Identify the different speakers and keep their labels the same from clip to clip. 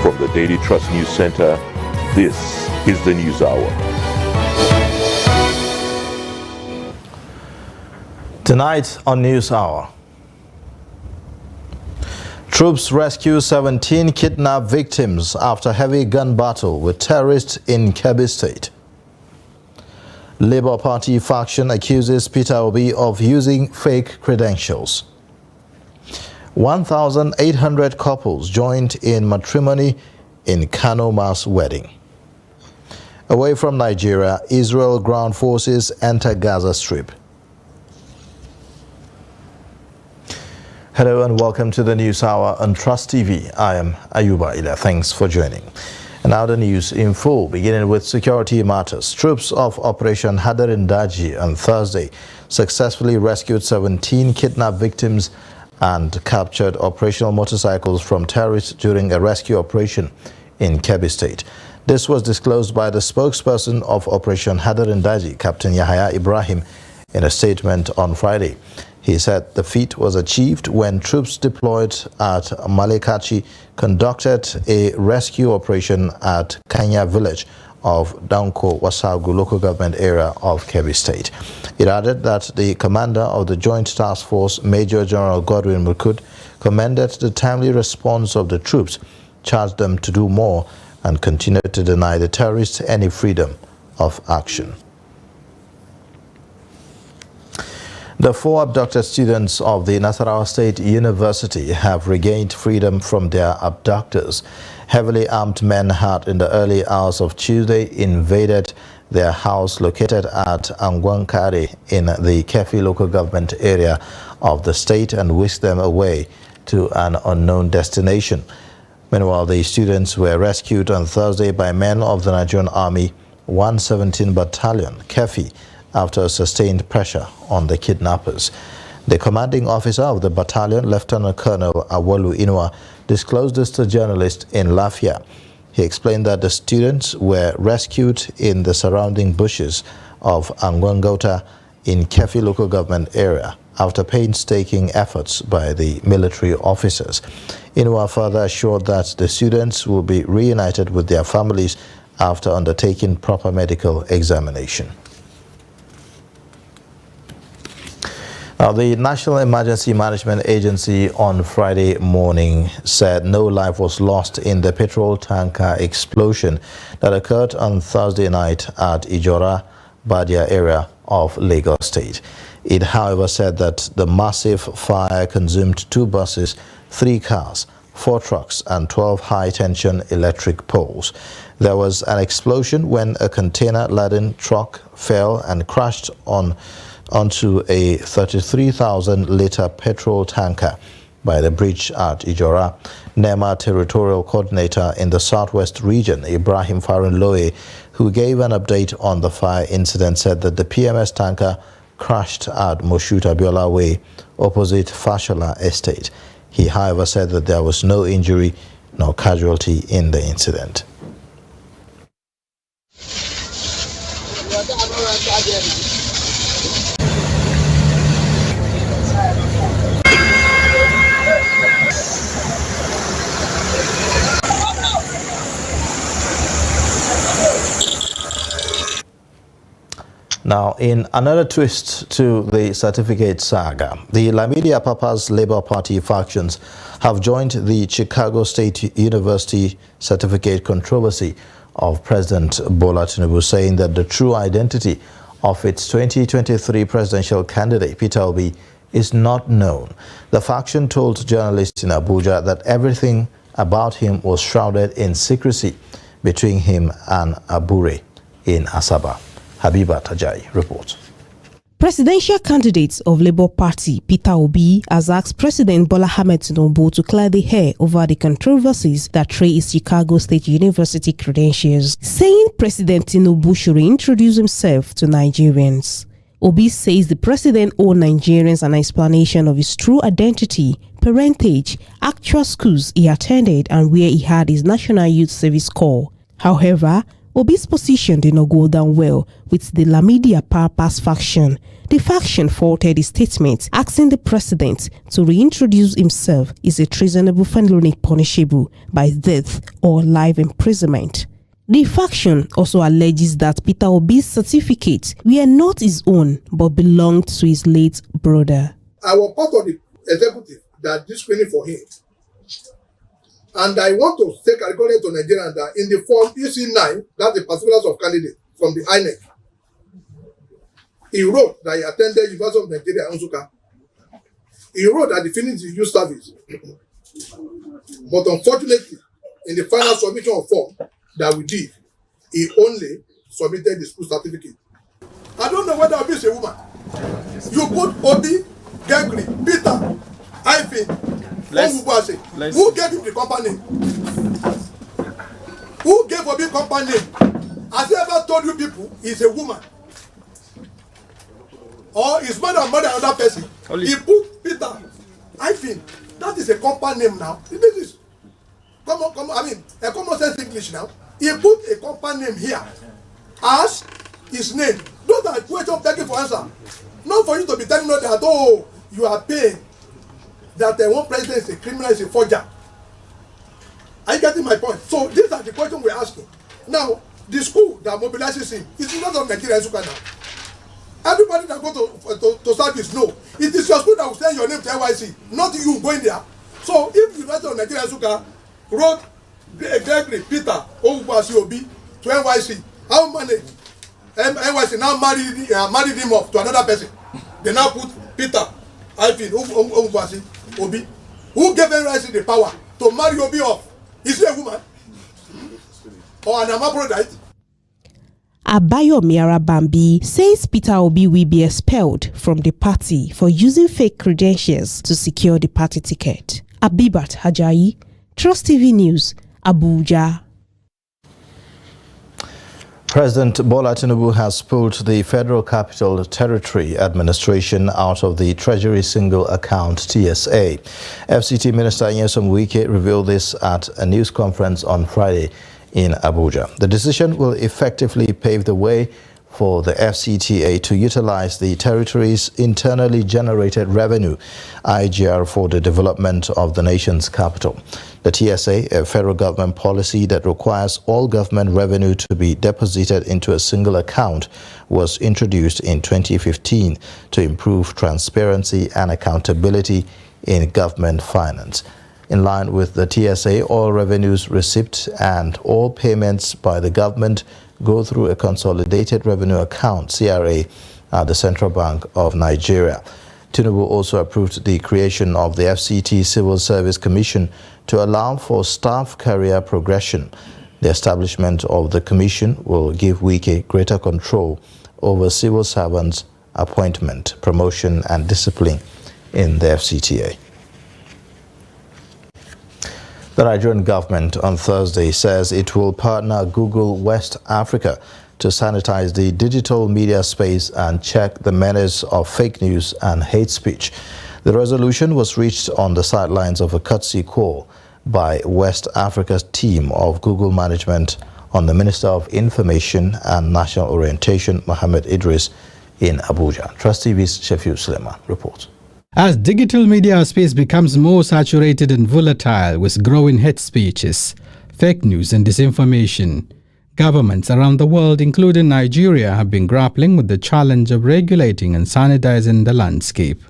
Speaker 1: From the Daily Trust News Center, this is the News Hour.
Speaker 2: Tonight on News Hour, troops rescue 17 kidnapped victims after heavy gun battle with terrorists in Kebbi State. Labour Party faction accuses Peter Obi of using fake credentials. 1,800 couples joined in matrimony in Kano mass wedding. Away from Nigeria, Israel ground forces enter Gaza Strip. Hello and welcome to the News Hour on Trust TV. I am Ayuba Ila. Thanks for joining. And now the news in full, beginning with security matters. Troops of Operation Hadarin Daji on Thursday successfully rescued 17 kidnapped victims and captured operational motorcycles from terrorists during a rescue operation in Kebbi State. This was disclosed by the spokesperson of Operation Hadarin Daji, Captain Yahaya Ibrahim, in a statement on Friday. He said the feat was achieved when troops deployed at Malekachi conducted a rescue operation at Kanya village of Danko Wasagu local government area of Kebbi State. It added that the commander of the Joint Task Force, Major General Godwin Mukud, commended the timely response of the troops, charged them to do more, and continued to deny the terrorists any freedom of action. The 4 abducted students of the Nasarawa State University have regained freedom from their abductors. Heavily armed men had in the early hours of Tuesday invaded their house located at Angwankare in the Kefi local government area of the state and whisked them away to an unknown destination. Meanwhile, the students were rescued on Thursday by men of the Nigerian Army 117 Battalion, Kefi, after sustained pressure on the kidnappers. The commanding officer of the battalion, Lieutenant Colonel Awolu Inua, disclosed this to journalists in Lafia. He explained that the students were rescued in the surrounding bushes of Angwangota in Kefi local government area after painstaking efforts by the military officers. Inua further assured that the students will be reunited with their families after undertaking proper medical examination. Now, the National Emergency Management Agency on Friday morning said no life was lost in the petrol tanker explosion that occurred on Thursday night at Ijora, Badia area of Lagos State. It, however, said that the massive fire consumed 2 buses, 3 cars, 4 trucks, and 12 high-tension electric poles. There was an explosion when a container-laden truck fell and crashed onto a 33,000-litre petrol tanker by the bridge at Ijora. NEMA Territorial Coordinator in the Southwest region, Ibrahim Farun Loe, who gave an update on the fire incident, said that the PMS tanker crashed at Moshood Abiola Way, opposite Fashola Estate. He, however, said that there was no injury nor casualty in the incident. Now, in another twist to the certificate saga, the Lamidi Apapa's Labour Party factions have joined the Chicago State University certificate controversy of President Bola Tinubu, saying that the true identity of its 2023 presidential candidate, Peter Obi, is not known. The faction told journalists in Abuja that everything about him was shrouded in secrecy between him and Abure in Asaba. Habiba Tajai reports.
Speaker 3: Presidential candidate of Labour Party, Peter Obi, has asked President Bola Ahmed Tinubu to clear the air over the controversies that trace Chicago State University credentials, saying President Tinubu should introduce himself to Nigerians. Obi says the president owed Nigerians an explanation of his true identity, parentage, actual schools he attended, and where he had his National Youth Service Corps. However, Obi's position did not go down well with the Lamidia Papas faction. The faction faulted his statement, asking the president to reintroduce himself is a treasonable felony punishable by death or life imprisonment. The faction also alleges that Peter Obi's certificates were not his own but belonged to his late brother.
Speaker 4: I was part of the executive that did screening for him. And I want to take a recording to Nigeria that in the form EC9, that's the particulars of candidate from the INEC, he wrote that he attended University of Nigeria, Nsukka. He wrote that he finished his youth service. But unfortunately, in the final submission of form that we did, he only submitted the school certificate. I don't know whether Obi is a woman. You put Obi, Gregory, Peter, Ivan, who gave him the company? Who gave Obi company? Has he ever told you people he's a woman? Or his mother married another person? He put Peter, Ivan. That is a company name now. This is a common sense English now. He put a company name here as his name. Those are questions begging for answer. Not for you to be telling us that, oh, you are paying. That one president is a criminal, is a forger. Are you getting my point? So these are the questions we're asking. Now, the school that mobilizes him is not of Nigeria Nsukka now. Everybody that go to service, no. It is your school that will send your name to NYC, not you going there. So if University of Nigeria Nsukka wrote Gregory, Peter, Obi to NYC, how manage? NYC now married him off to another person. They now put Peter, Ivan, Obi. Who gave NYC the power to marry Obi off? Is he a woman? Or an hermaphrodite?
Speaker 3: Abayomi Arabambi says Peter Obi will be expelled from the party for using fake credentials to secure the party ticket. Abibat Hajayi, Trust TV News, Abuja.
Speaker 2: President Bola Tinubu has pulled the Federal Capital Territory Administration out of the Treasury Single Account TSA. FCT Minister Nyesom Wike revealed this at a news conference on Friday in Abuja. The decision will effectively pave the way for the FCTA to utilize the territory's internally generated revenue, IGR, for the development of the nation's capital. The TSA, a federal government policy that requires all government revenue to be deposited into a single account, was introduced in 2015 to improve transparency and accountability in government finance. In line with the TSA, all revenues received and all payments by the government go through a consolidated revenue account, CRA, at the Central Bank of Nigeria. Tinubu also approved the creation of the FCT Civil Service Commission to allow for staff career progression. The establishment of the commission will give Wike greater control over civil servants' appointment, promotion and discipline in the FCTA. The Nigerian government on Thursday says it will partner Google West Africa to sanitize the digital media space and check the menace of fake news and hate speech. The resolution was reached on the sidelines of a courtesy call by West Africa's team of Google management on the Minister of Information and National Orientation, Mohammed Idris, in Abuja. Trust TV's Shafiu Suleiman reports.
Speaker 5: As digital media space becomes more saturated and volatile with growing hate speeches, fake news and disinformation, governments around the world, including Nigeria, have been grappling with the challenge of regulating and sanitizing the landscape.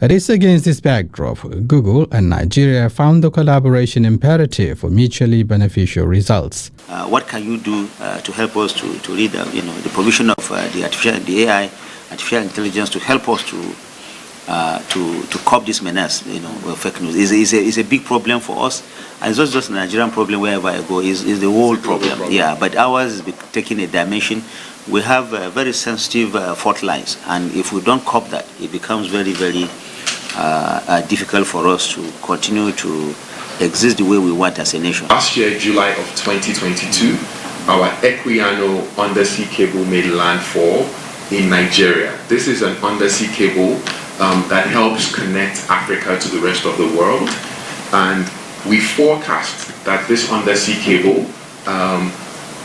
Speaker 5: It is against this backdrop, Google and Nigeria found the collaboration imperative for mutually beneficial results.
Speaker 6: What can you do to help us to read the provision of the AI, artificial intelligence, to help us to curb this menace, fake news is a big problem for us, and it's not just a Nigerian problem. Wherever I go, is the whole problem. Yeah, but ours is taking a dimension. We have very sensitive fault lines, and if we don't curb that, it becomes very, very difficult for us to continue to exist the way we want as a nation.
Speaker 7: Last year, July of 2022, our Equiano undersea cable made landfall in Nigeria. This is an undersea cable that helps connect Africa to the rest of the world, and we forecast that this undersea cable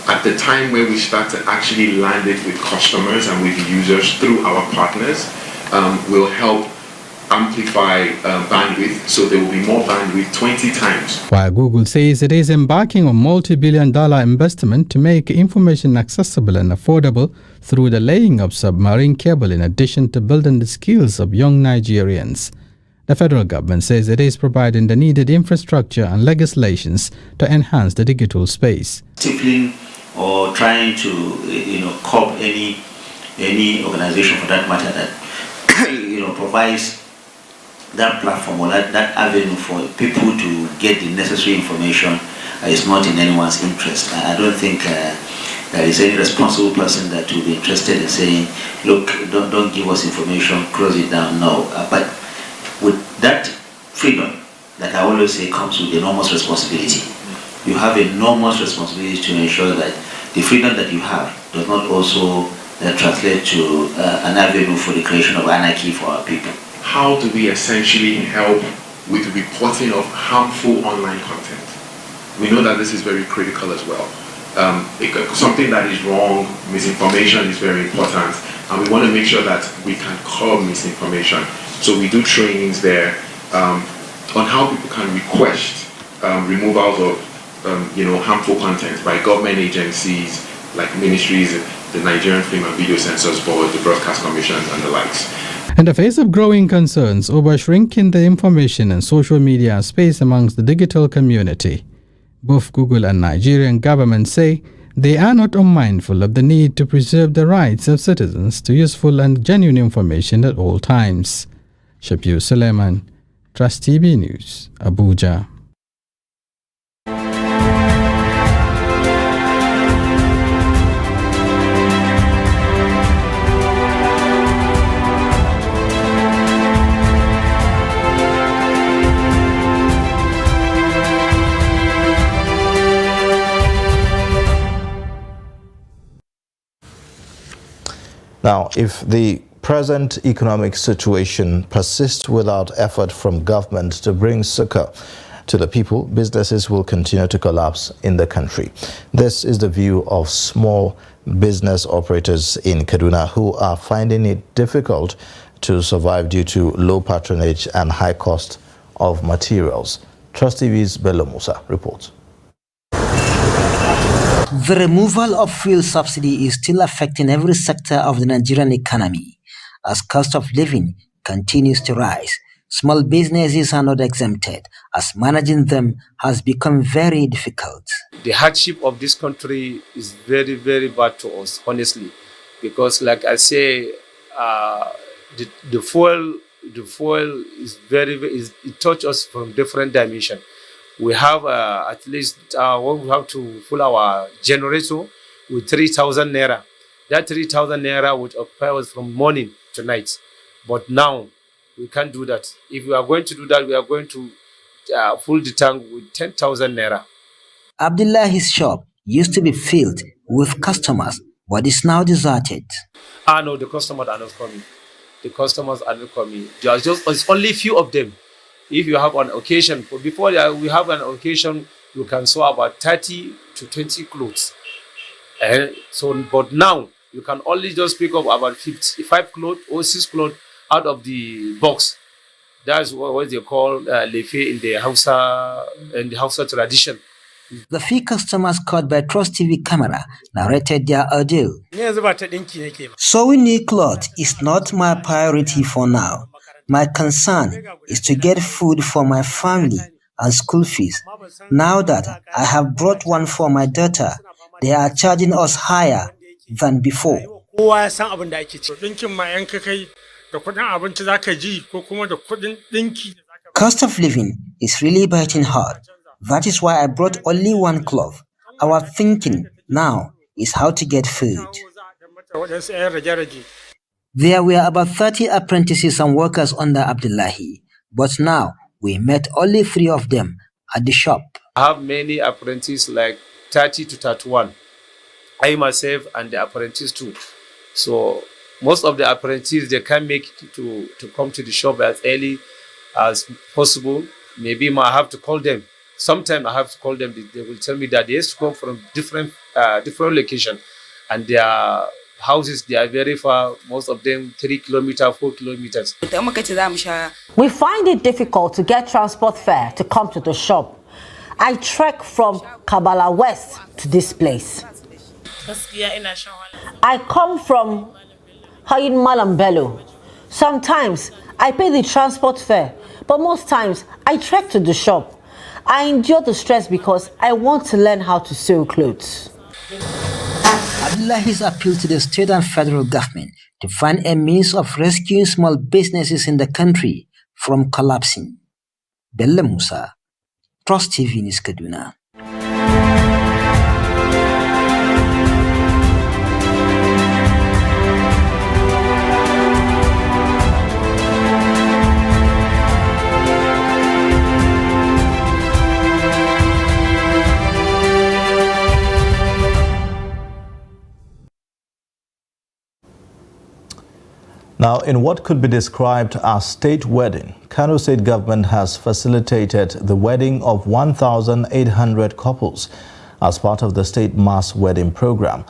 Speaker 7: At the time where we start to actually land it with customers and with users through our partners, will help amplify bandwidth, so there will be more bandwidth 20 times.
Speaker 5: While Google says it is embarking on multi-billion-dollar investment to make information accessible and affordable through the laying of submarine cable in addition to building the skills of young Nigerians. The federal government says it is providing the needed infrastructure and legislations to enhance the digital space.
Speaker 6: Stifling or trying to curb any organization for that matter that provides that platform or that avenue for people to get the necessary information is not in anyone's interest. I don't think there is any responsible person that will be interested in saying, look, don't give us information, close it down. No, but with that freedom, like I always say, comes with enormous responsibility. You have enormous responsibility to ensure that the freedom that you have does not also translate to an avenue for the creation of anarchy for our people.
Speaker 7: How do we essentially help with reporting of harmful online content? We know that this is very critical as well. Something that is wrong, misinformation is very important, and we want to make sure that we can curb misinformation. So we do trainings there on how people can request removals of harmful content by government agencies like ministries, the Nigerian Film and Video Censors Board, the Broadcast Commission, and the likes.
Speaker 5: In the face of growing concerns over shrinking the information and social media space amongst the digital community, both Google and Nigerian governments say they are not unmindful of the need to preserve the rights of citizens to useful and genuine information at all times. Shafiu Suleiman, Trust TV News, Abuja.
Speaker 2: Now, if the present economic situation persists without effort from government to bring succor to the people, businesses will continue to collapse in the country. This is the view of small business operators in Kaduna who are finding it difficult to survive due to low patronage and high cost of materials. Trust TV's Bello Musa reports.
Speaker 8: The removal of fuel subsidy is still affecting every sector of the Nigerian economy. As cost of living continues to rise, small businesses are not exempted, as managing them has become very difficult.
Speaker 9: The hardship of this country is very, very bad to us, honestly, because like I say, the fuel is it touches us from different dimensions. We have at least we have to fill our generator with 3,000 naira. That 3,000 naira would occupy us from morning to night. But now we can't do that. If we are going to do that, we are going to fill the tank with 10,000 naira.
Speaker 8: Abdullahi's shop used to be filled with customers, but is now deserted.
Speaker 9: No, the customers are not coming. The customers are not coming. It's only few of them. If you have an occasion, before we have an occasion, you can sew about 30 to 20 clothes. But now you can only just pick up about 55 clothes or 6 clothes out of the box. That's what they call lefe in the Hausa tradition.
Speaker 8: The few customers caught by Trust TV camera narrated their ordeal. Sewing new clothes is not my priority for now. My concern is to get food for my family and school fees. Now that I have brought one for my daughter, they are charging us higher than before. Cost of living is really biting hard. That is why I brought only one cloth. Our thinking now is how to get food. There were about 30 apprentices and workers under Abdullahi, but now we met only 3 of them at the shop.
Speaker 9: I have many apprentices, like 30 to 31. I myself and the apprentice too. So most of the apprentices, they can make it to come to the shop as early as possible. Maybe I have to call them. Sometimes I have to call them. They will tell me that they have to come from different different location, and their houses, they are very far, most of them 3 kilometers, 4 kilometers.
Speaker 10: We find it difficult to get transport fare to come to the shop. I trek from Kabbalah West to this place. I come from Hayin Malambello. Sometimes I pay the transport fare, but most times I trek to the shop. I endure the stress because I want to learn how to sew clothes.
Speaker 8: Abdullahi's appeal to the state and federal government to find a means of rescuing small businesses in the country from collapsing. Bello Musa, Trust TV News Kaduna.
Speaker 2: Now, in what could be described as state wedding, Kano State government has facilitated the wedding of 1,800 couples as part of the state mass wedding program.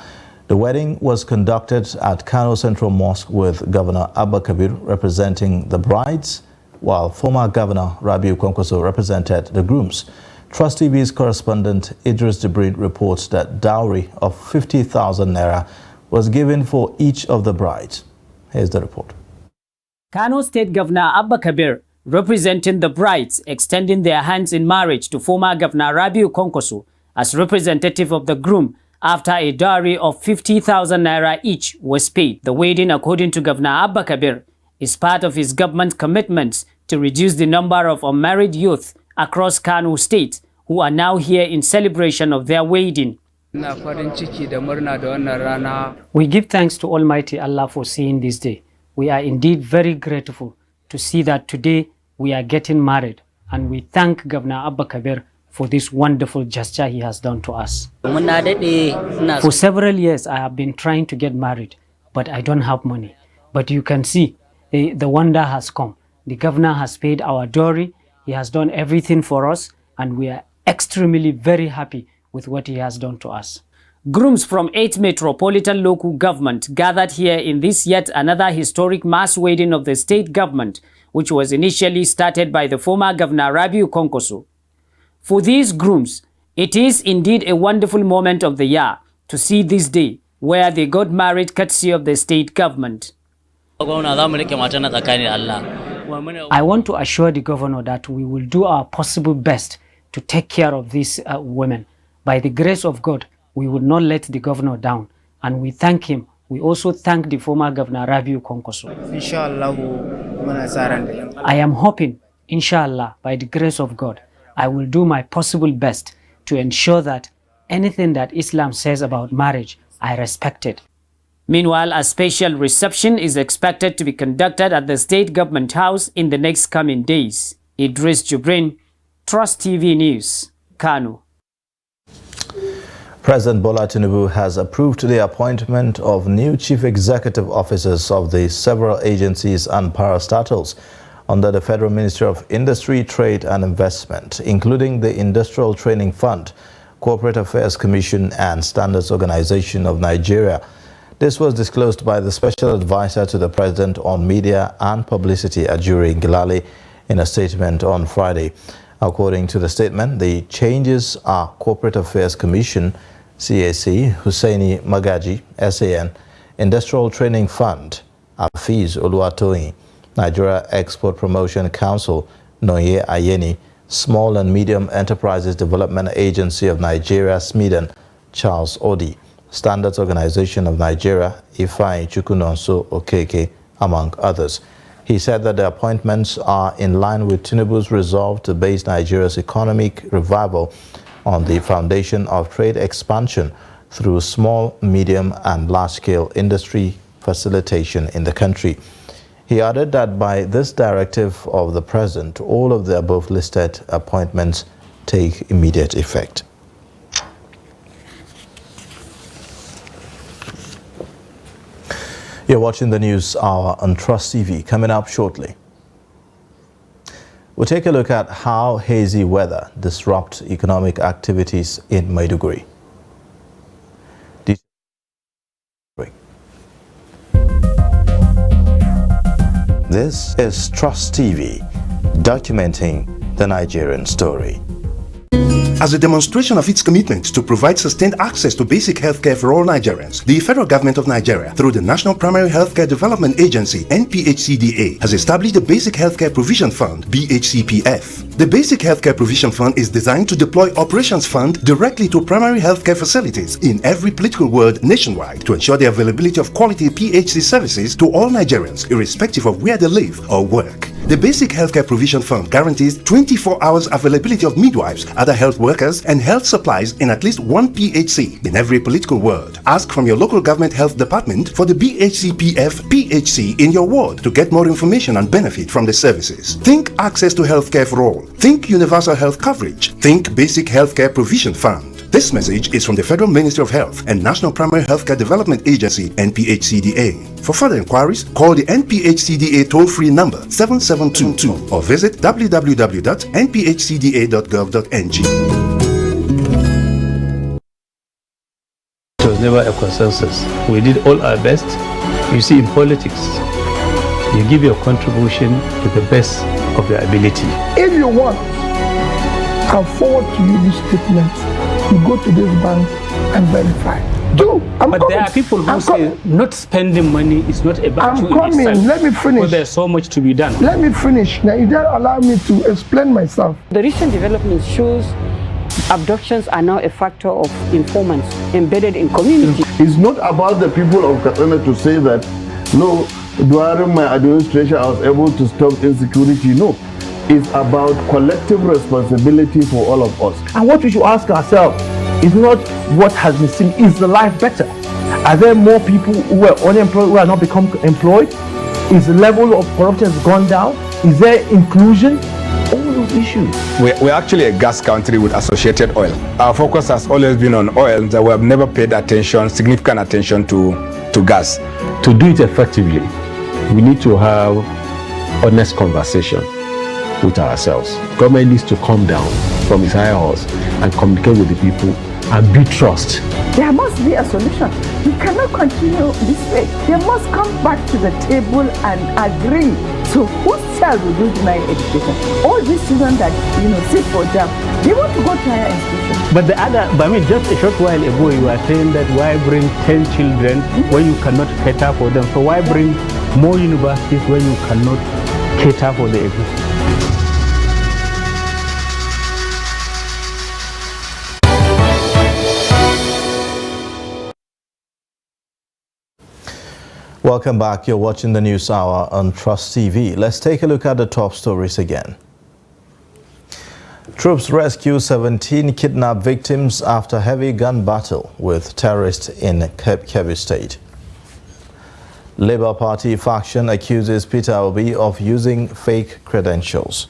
Speaker 2: The wedding was conducted at Kano Central Mosque with Governor Abba Kabir representing the brides, while former Governor Rabiu Kwankwaso represented the grooms. Trust TV's correspondent Idris Jibrin reports that dowry of 50,000 naira was given for each of the brides. Here's the report.
Speaker 11: Kano State Governor Abba Kabir, representing the brides, extending their hands in marriage to former Governor Rabiu Kwankwaso as representative of the groom after a dowry of 50,000 naira each was paid. The wedding, according to Governor Abba Kabir, is part of his government's commitments to reduce the number of unmarried youth across Kano State who are now here in celebration of their wedding. We give thanks to Almighty Allah for seeing this day. We are indeed very grateful to see that today we are getting married, and we thank Governor Abba Kabir for this wonderful gesture he has done to us. For several years I have been trying to get married, but I don't have money. But you can see the wonder has come. The governor has paid our dowry, he has done everything for us, and we are extremely very happy with what he has done to us. Grooms from 8 metropolitan local government gathered here in this yet another historic mass wedding of the state government, which was initially started by the former Governor Rabiu Kwankwaso. For these grooms, it is indeed a wonderful moment of the year to see this day where they got married courtesy of the state government. I want to assure the governor that we will do our possible best to take care of these women. By the grace of God, we will not let the governor down, and we thank him. We also thank the former Governor Rabiu Kwankwaso. I am hoping, inshallah, by the grace of God, I will do my possible best to ensure that anything that Islam says about marriage, I respect it. Meanwhile, a special reception is expected to be conducted at the State Government House in the next coming days. Idris Jibrin, Trust TV News, Kano.
Speaker 2: President Bola Tinubu has approved the appointment of new chief executive officers of the several agencies and parastatals under the Federal Ministry of Industry, Trade and Investment, including the Industrial Training Fund, Corporate Affairs Commission and Standards Organization of Nigeria. This was disclosed by the Special Advisor to the President on Media and Publicity, Ajuri Ngilali, in a statement on Friday. According to the statement, the changes are Corporate Affairs Commission, CAC, Hussaini Magaji, SAN, Industrial Training Fund, Afiz Oluwatoyin, Nigeria Export Promotion Council, Noye Ayeni, Small and Medium Enterprises Development Agency of Nigeria, SMEDAN, Charles Odi, Standards Organization of Nigeria, Ifeanyi Chukwunonso Okeke, among others. He said that the appointments are in line with Tinubu's resolve to base Nigeria's economic revival on the foundation of trade expansion through small, medium and large-scale industry facilitation in the country. He added that by this directive of the President, all of the above listed appointments take immediate effect. You're watching the news hour on Trust TV. Coming up shortly, we'll take a look at how hazy weather disrupts economic activities in Maiduguri. This is Trust TV, documenting the Nigerian story.
Speaker 12: As a demonstration of its commitment to provide sustained access to basic healthcare for all Nigerians, the Federal Government of Nigeria, through the National Primary Healthcare Development Agency, NPHCDA, has established the Basic Healthcare Provision Fund, BHCPF. The Basic Healthcare Provision Fund is designed to deploy Operations Fund directly to primary healthcare facilities in every political ward nationwide to ensure the availability of quality PHC services to all Nigerians, irrespective of where they live or work. The Basic Healthcare Provision Fund guarantees 24 hours availability of midwives, other health workers, and health supplies in at least one PHC in every political ward. Ask from your local government health department for the BHCPF PHC in your ward to get more information and benefit from the services. Think access to healthcare for all. Think universal health coverage. Think Basic Healthcare Provision Fund. This message is from the Federal Ministry of Health and National Primary Healthcare Development Agency, NPHCDA. For further inquiries, call the NPHCDA toll-free number 7722 or visit www.nphcda.gov.ng.
Speaker 13: It was never a consensus. We did all our best. You see, in politics, you give your contribution to the best of your ability.
Speaker 14: If you want, I'll forward to you this statement. You go to this bank and verify.
Speaker 13: But there are people who say not spending money is not about you.
Speaker 14: I'm coming. Let me finish.
Speaker 13: But there's so much to be done.
Speaker 14: Let me finish. Now, you don't allow me to explain myself.
Speaker 15: The recent development shows abductions are now a factor of informants embedded in community.
Speaker 16: It's not about the people of Katsina to say that, no, during my administration I was able to stop insecurity. No. It's about collective responsibility for all of us.
Speaker 17: And what we should ask ourselves is not what has been seen, is the life better? Are there more people who are unemployed who are not become employed? Is the level of corruption has gone down? Is there inclusion? All those issues.
Speaker 18: We're actually a gas country with associated oil. Our focus has always been on oil, that we have never paid significant attention to gas.
Speaker 19: To do it effectively, we need to have honest conversation with ourselves. Government needs to come down from its higher horse and communicate with the people and build trust.
Speaker 20: There must be a solution. We cannot continue this way. They must come back to the table and agree. So whose child will do deny education? All these children that sit for them, they want to go to higher institutions.
Speaker 13: But just a short while ago you were saying that why bring 10 children when you cannot cater for them? So why bring more universities when you cannot cater for the existing?
Speaker 2: Welcome back. You're watching the News Hour on Trust TV. Let's take a look at the top stories again. Troops rescue 17 kidnapped victims after heavy gun battle with terrorists in Kebbi State. Labour Party faction accuses Peter Obi of using fake credentials.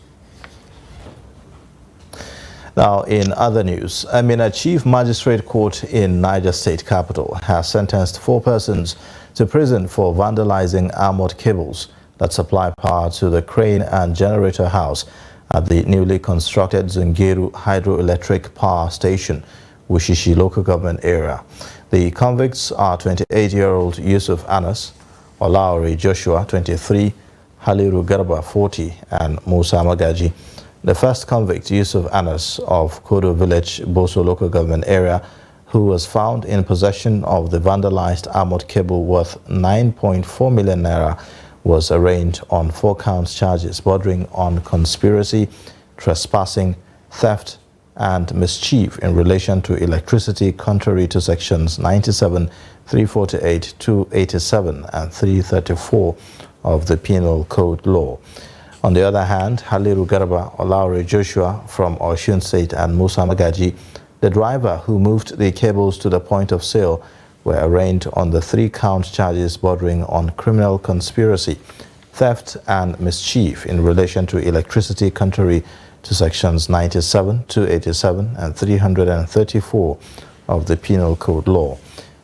Speaker 2: Now, in other news, Amina Chief Magistrate Court in Niger State capital has sentenced 4 persons to prison for vandalizing armored cables that supply power to the crane and generator house at the newly constructed Zungeru Hydroelectric Power Station, Wushishi local government area. The convicts are 28-year-old Yusuf Anas, Olaore Joshua, 23, Haliru Garba, 40, and Musa Magaji. The first convict, Yusuf Anas of Kodo Village, Boso local government area, who was found in possession of the vandalized armored cable worth 9.4 million naira, was arraigned on 4 counts charges bordering on conspiracy, trespassing, theft, and mischief in relation to electricity contrary to sections 97, 348, 287, and 334 of the Penal Code law. On the other hand, Haliru Garba, Olaore Joshua from Osun State, and Musa Magaji, the driver who moved the cables to the point of sale, were arraigned on the 3 count charges bordering on criminal conspiracy, theft, and mischief in relation to electricity contrary to sections 97, 287, and 334 of the Penal Code law.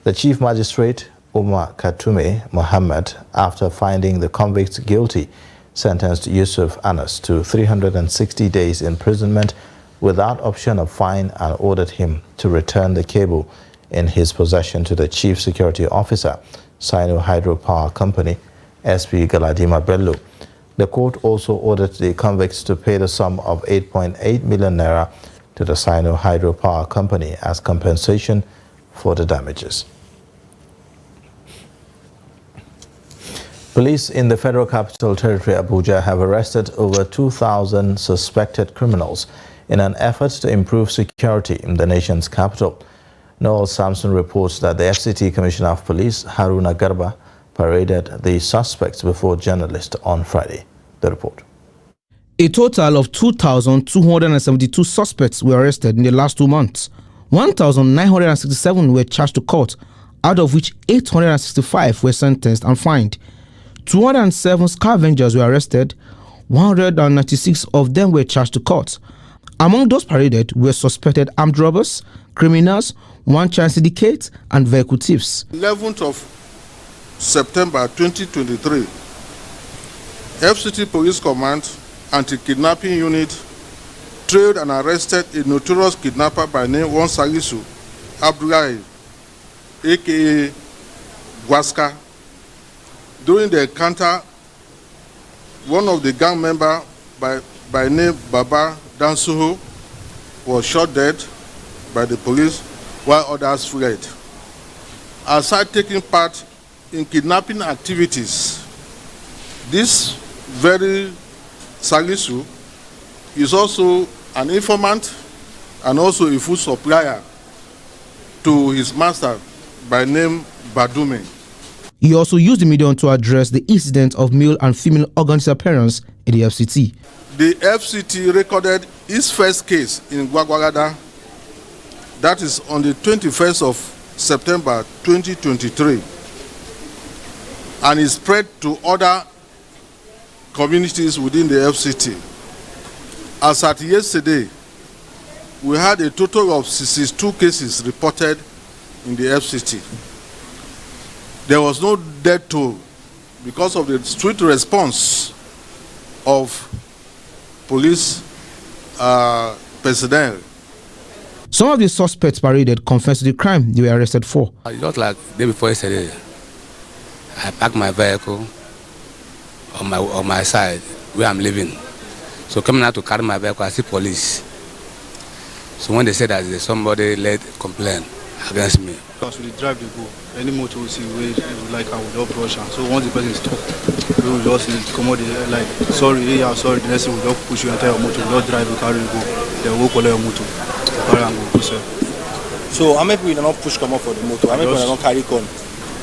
Speaker 2: The Chief Magistrate, Umar Katume Mohammed, after finding the convicts guilty, sentenced Yusuf Anas to 360 days imprisonment without option of fine and ordered him to return the cable in his possession to the Chief Security Officer, Sino Hydropower Company, SP Galadima Bello. The court also ordered the convicts to pay the sum of 8.8 million naira to the Sino Hydropower Company as compensation for the damages. Police in the Federal Capital Territory, Abuja, have arrested over 2,000 suspected criminals in an effort to improve security in the nation's capital. Noel Samson reports that the FCT Commissioner of Police, Haruna Garba, paraded the suspects before journalists on Friday. The report.
Speaker 21: A total of 2,272 suspects were arrested in the last 2 months. 1,967 were charged to court, out of which 865 were sentenced and fined. 207 scavengers were arrested. 196 of them were charged to court. Among those paraded were suspected armed robbers, criminals, one-chance syndicates, and vehicle thieves.
Speaker 22: 11th of September 2023, FCT Police Command Anti-Kidnapping Unit trailed and arrested a notorious kidnapper by name Salisu Abdullahi, aka Gwaska. During the encounter, one of the gang members by name Baba Dansuho was shot dead by the police while others fled. Aside taking part in kidnapping activities, this very Salisu is also an informant and also a food supplier to his master by name Badume.
Speaker 21: He also used the medium to address the incident of male and female organ disappearance in the FCT.
Speaker 22: The FCT recorded its first case in Gwagwalada, that is on the 21st of September 2023, and is spread to other communities within the FCT. As at yesterday, we had a total of 62 cases reported in the FCT. There was no death toll because of the swift response of police personnel.
Speaker 21: Some of the suspects paraded confessed to the crime they were arrested for.
Speaker 23: Just like the day before yesterday, I parked my vehicle on my side where I'm living. So coming out to carry my vehicle, I see police. So when they said that there's somebody led complaint against me.
Speaker 24: Because we drive the go, any motor we see where like I will just brush. So once the person stop, we will just come out like sorry, yeah, sorry. The next thing we just push you into your motor, we just drive, we carry you go. Then we'll collect your motor, carry and go push it.
Speaker 25: So how many people do not push come up for the motor? How many people do not carry con?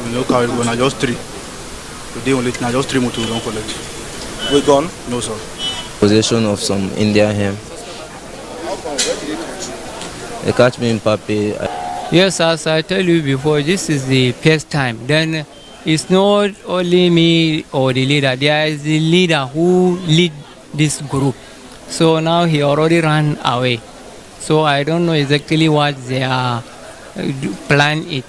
Speaker 24: We don't carry go. Now just 3. Today only now just 3 motor we don't collect.
Speaker 25: We gone?
Speaker 24: No sir.
Speaker 26: Possession of some Indian hemp. They catch me in Pape.
Speaker 27: Yes, as I tell you before, this is the first time. Then it's not only me or the leader. There is the leader who lead this group. So now he already ran away. So I don't know exactly what their plan is.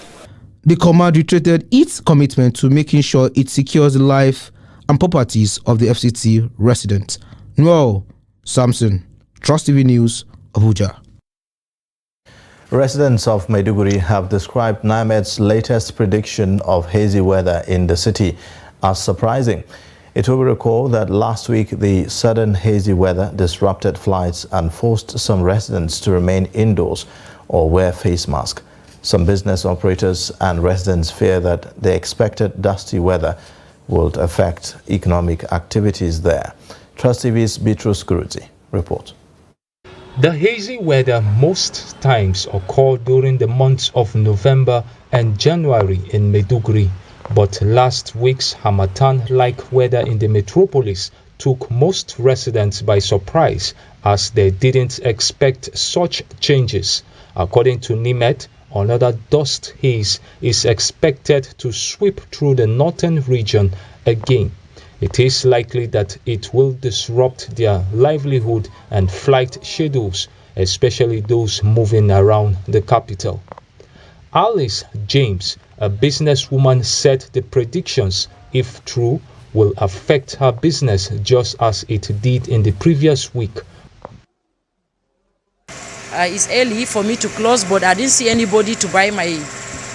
Speaker 21: The command reiterated its commitment to making sure it secures the life and properties of the FCT residents. Noel Samson, Trust TV News, Abuja.
Speaker 2: Residents of Maiduguri have described NIMED's latest prediction of hazy weather in the city as surprising. It will be recalled that last week the sudden hazy weather disrupted flights and forced some residents to remain indoors or wear face masks. Some business operators and residents fear that the expected dusty weather will affect economic activities there. Trust TV's Beatrice Guruti reports.
Speaker 28: The hazy weather most times occurred during the months of November and January in Maiduguri, but last week's Harmattan-like weather in the metropolis took most residents by surprise as they didn't expect such changes. According to NIMED, another dust haze is expected to sweep through the northern region again. It is likely that it will disrupt their livelihood and flight schedules, especially those moving around the capital. Alice James, a businesswoman, said the predictions, if true, will affect her business just as it did in the previous week.
Speaker 29: It's early for me to close, but I didn't see anybody to buy my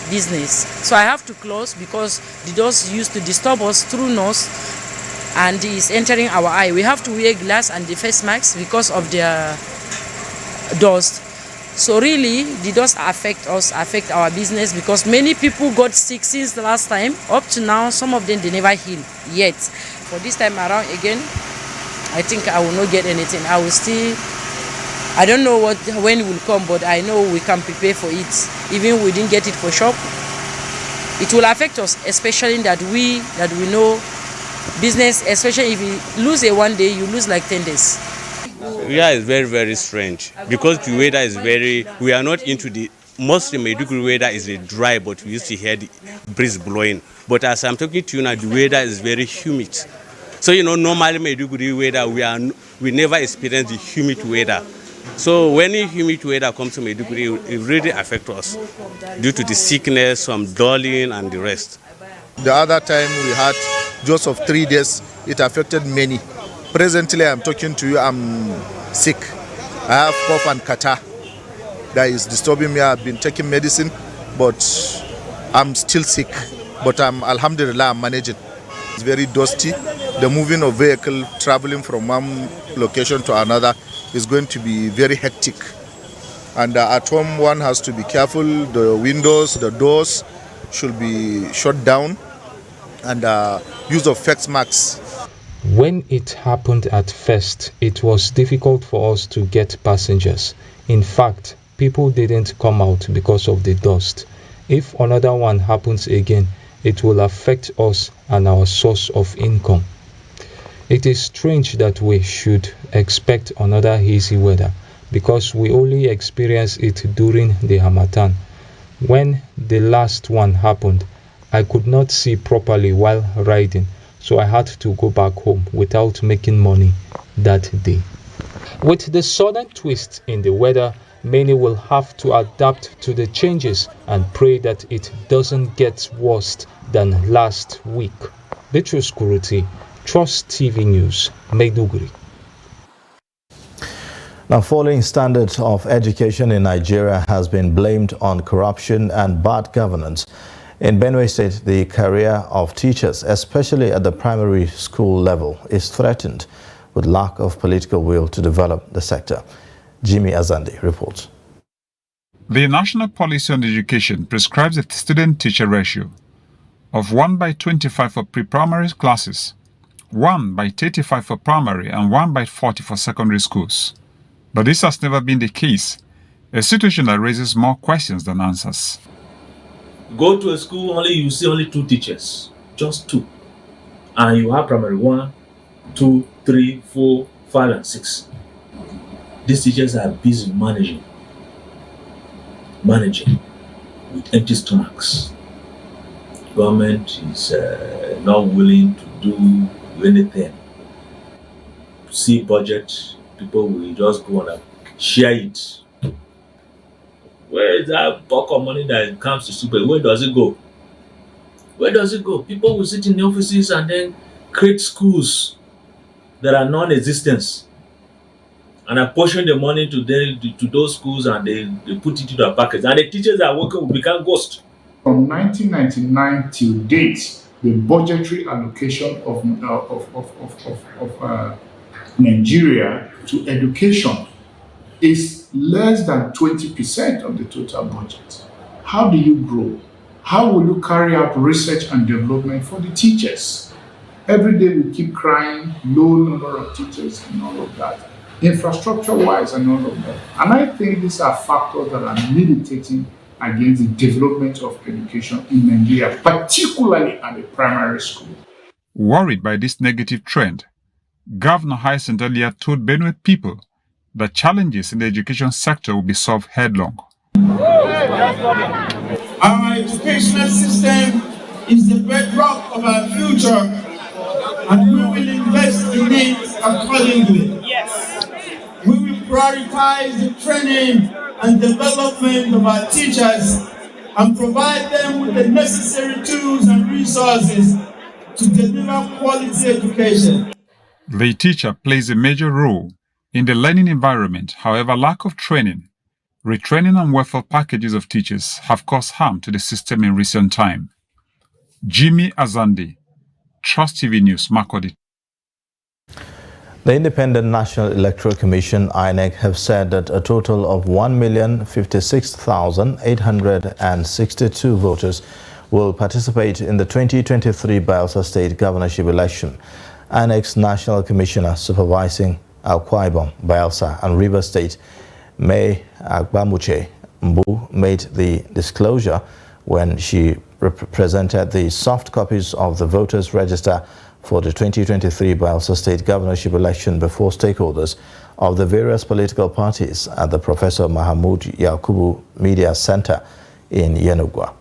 Speaker 29: business. So I have to close because the dust used to disturb us through nose. and it's entering our eye. We have to wear glass and the face masks because of the dust. So really, the dust affect us, affect our business, because many people got sick since the last time. Up to now, some of them, they never heal yet. For this time around again, I think I will not get anything. I will still, I don't know when it will come, but I know we can prepare for it. Even we didn't get it for shop, it will affect us, especially that we know business, especially if you lose a 1 day, you lose like 10 days.
Speaker 1: Yeah, it's very, very strange because the weather is we are not into the, mostly Maiduguri weather is dry, but we used to hear the breeze blowing. But as I'm talking to you now, the weather is very humid. So, normally Maiduguri weather, we never experience the humid weather. So when the humid weather comes to Maiduguri, it really affects us due to the sickness, some dulling and the rest.
Speaker 22: The other time we had just of 3 days, it affected many. Presently, I'm talking to you, I'm sick. I have cough and catarrh that is disturbing me. I've been taking medicine, but I'm still sick. But alhamdulillah, I'm managing. It's very dusty. The moving of vehicle traveling from one location to another is going to be very hectic. And at home, one has to be careful. The windows, the doors should be shut down, and use of face masks.
Speaker 28: When it happened at first, it was difficult for us to get passengers. In fact, people didn't come out because of the dust. If another one happens again, it will affect us and our source of income. It is strange that we should expect another hazy weather because we only experience it during the Harmattan. When the last one happened, I could not see properly while riding, so I had to go back home without making money that day. With the sudden twist in the weather, many will have to adapt to the changes and pray that it doesn't get worse than last week. Bitrus Kuruti, Trust TV News, Maiduguri.
Speaker 2: Now, falling standard of education in Nigeria has been blamed on corruption and bad governance. In Benue State, the career of teachers, especially at the primary school level, is threatened with lack of political will to develop the sector. Jimmy Azandi reports.
Speaker 3: The National Policy on Education prescribes a student-teacher ratio of 1:25 for pre-primary classes, 1:35 for primary, and 1:40 for secondary schools. But this has never been the case, a situation that raises more questions than answers.
Speaker 4: Go to a school, you see only 2 teachers, just 2. And you have primary 1, 2, 3, 4, 5, and 6. These teachers are busy managing with empty stomachs. Government is not willing to do anything. See budget, people will just go and share it. Where is that bulk of money that comes to super? Where does it go? Where does it go? People will sit in the offices and then create schools that are non-existent and apportion the money to those schools, and they put it into a package. And the teachers that are working will become ghosts.
Speaker 5: From 1999 till date, the budgetary allocation of Nigeria to education is less than 20% of the total budget. How do you grow? How will you carry out research and development for the teachers? Every day we keep crying, low number of teachers and all of that, infrastructure-wise and all of that. And I think these are factors that are militating against the development of education in Nigeria, particularly at the primary school.
Speaker 3: Worried by this negative trend, Governor Hyacinth earlier told Benue people that challenges in the education sector will be solved headlong.
Speaker 6: Our educational system is the bedrock of our future, and we will invest in it accordingly. Yes. We will prioritize the training and development of our teachers and provide them with the necessary tools and resources to deliver quality education.
Speaker 3: The teacher plays a major role in the learning environment. However, lack of training, retraining and welfare packages of teachers have caused harm to the system in recent time. Jimmy Azandi, Trust TV News, Makurdi.
Speaker 2: The Independent National Electoral Commission, INEC, have said that a total of 1,056,862 voters will participate in the 2023 Bayelsa State governorship election. INEC's National Commissioner supervising Akwa Ibom, Bayelsa and Rivers State, May Agbamuche Mbu, made the disclosure when she presented the soft copies of the voters' register for the 2023 Bayelsa State governorship election before stakeholders of the various political parties at the Professor Mahmoud Yakubu Media Center in Yenagoa.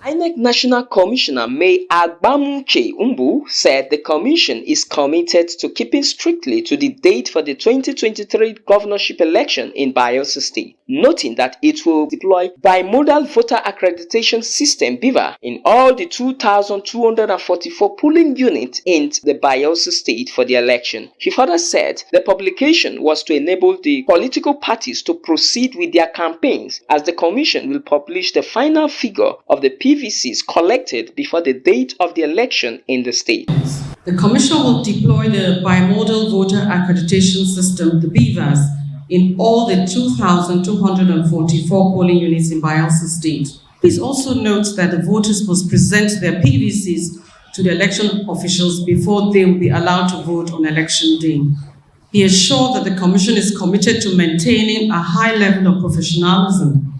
Speaker 7: INEC National Commissioner May Agbamuche Mbu said the commission is committed to keeping strictly to the date for the 2023 governorship election in Bayelsa State, noting that it will deploy bimodal voter accreditation system BVA in all the 2,244 polling units in the Bayelsa State for the election. She further said the publication was to enable the political parties to proceed with their campaigns, as the commission will publish the final figure of the PVCs collected before the date of the election in the state.
Speaker 8: The Commission will deploy the bimodal voter accreditation system, the BVAS, in all the 2,244 polling units in Bayelsa State. Please also note that the voters must present their PVCs to the election officials before they will be allowed to vote on election day. Be assured that the Commission is committed to maintaining a high level of professionalism.